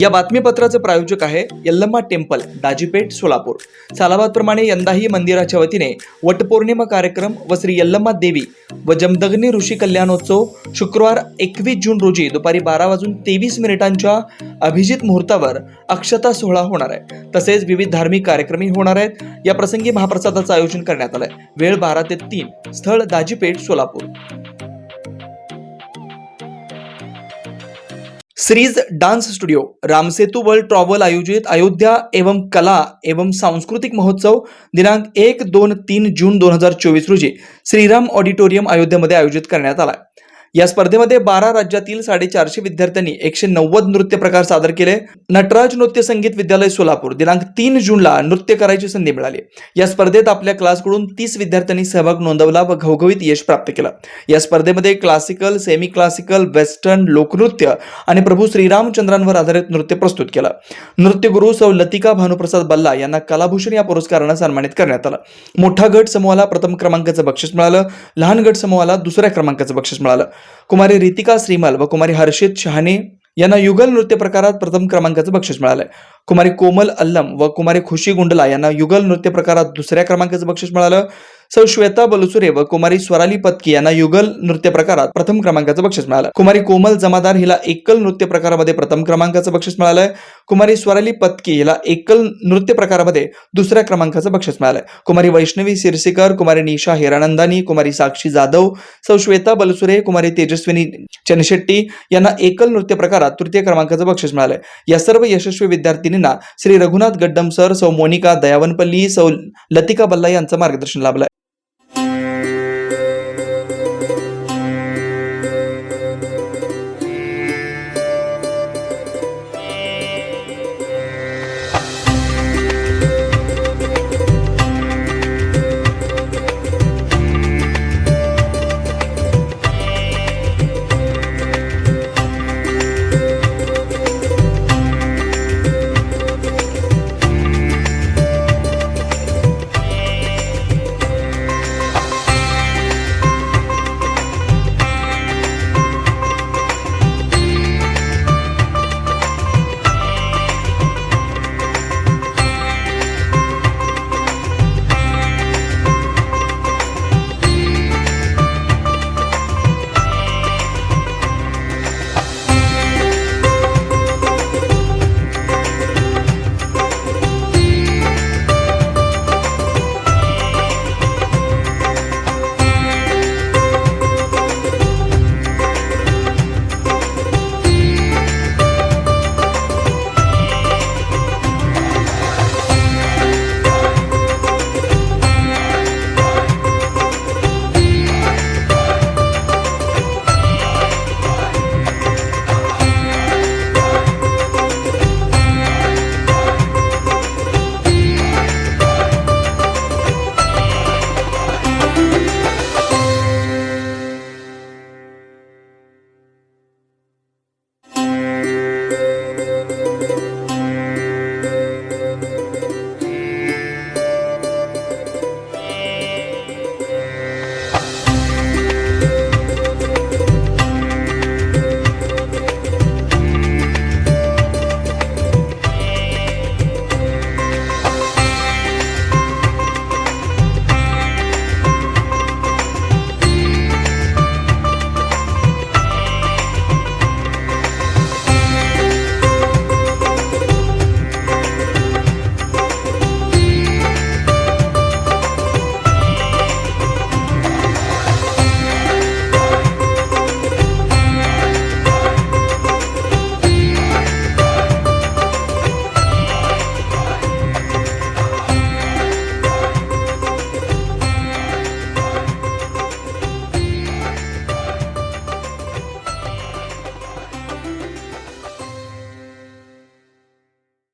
या बातमीपत्राचे प्रायोजक आहे यल्लम्मा टेम्पल, दाजीपेठ, सोलापूर। सालाबादप्रमाणे यंदाही मंदिराच्या वतीने वटपौर्णिमा कार्यक्रम व श्री यल्लम्मा देवी व जमदग्नी ऋषी कल्याणोत्सव शुक्रवार 21 जून रोजी दुपारी 12:23 अभिजित मुहूर्तावर अक्षता सोहळा होणार आहे। तसेच विविध धार्मिक कार्यक्रमही होणार आहेत। या प्रसंगी महाप्रसादाचं आयोजन करण्यात आलंय। वेळ 12 ते 3, स्थळ Dajipeth, Solapur. Shree's dance studio, Ramsetu world travel आयोजित अयोध्या एवं कला एवं सांस्कृतिक महोत्सव दिनांक 1, 2, 3 जून 2024 रोजी श्रीराम ऑडिटोरियम अयोध्येमध्ये आयोजित करण्यात आला। या स्पर्धेमध्ये 12 राज्यातील 450 विद्यार्थ्यांनी 190 नृत्य प्रकार सादर केले। नटराज नृत्य संगीत विद्यालय सोलापूर दिनांक 3 जूनला नृत्य करायची संधी मिळाली। या स्पर्धेत आपल्या क्लासकडून 30 विद्यार्थ्यांनी सहभाग नोंदवला व घवघवीत यश प्राप्त केलं। या स्पर्धेमध्ये क्लासिकल, सेमी क्लासिकल, वेस्टर्न, लोकनृत्य आणि प्रभू श्रीरामचंद्रांवर आधारित नृत्य प्रस्तुत केलं। नृत्यगुरू सौ लतिका भानुप्रसाद बल्ला यांना कलाभूषण या पुरस्काराने सन्मानित करण्यात आलं। मोठा गट समूहाला प्रथम क्रमांकाचं बक्षीस मिळालं। लहान गट समूहाला दुसऱ्या क्रमांकाचं बक्षीस मिळालं। कुमारी रितिका श्रीमल व कुमारी हर्षित शहाणे यांना युगल नृत्य प्रकारात प्रथम क्रमांकाचं बक्षीस मिळालंय। कुमारी कोमल अल्लम व कुमारी खुशी गुंडला यांना युगल नृत्य प्रकारात दुसऱ्या क्रमांकाचं बक्षीस मिळालं। सौ श्वेता बलुसुरे व कुमारी स्वराली पत्की यांना युगल नृत्य प्रकारात प्रथम क्रमांकाचं बक्षीस मिळालं। कुमारी कोमल जमादार हिला एकल नृत्य प्रकारामध्ये प्रथम क्रमांकाचं बक्षीस मिळालंय। कुमारी स्वराली पत्की हिला एकल नृत्य प्रकारामध्ये दुसऱ्या क्रमांकाचं बक्षीस मिळालंय। कुमारी वैष्णवी सिरसीकर, कुमारी निशा हिरानंदानी, कुमारी साक्षी जाधव, सौ श्वेता बलुसुरे, कुमारी तेजस्विनी चनशेट्टी यांना एकल नृत्य प्रकारात तृतीय क्रमांकाचं बक्षीस मिळालंय। या सर्व यशस्वी विद्यार्थिनींना श्री रघुनाथ गड्डम सर, सौ मोनिका दयावनपल्ली, सौ लतिका बल्ला यांचं मार्गदर्शन लाभलंय।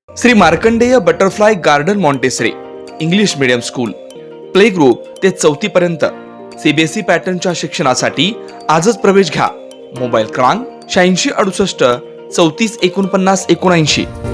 Shri Markandey butterfly garden Montessori English medium school, play group ते 4थी पर्यंत सीबीएसई पॅटर्नच्या शिक्षणासाठी आजच प्रवेश घ्या। मोबाईल क्रमांक 8668 34 49 79।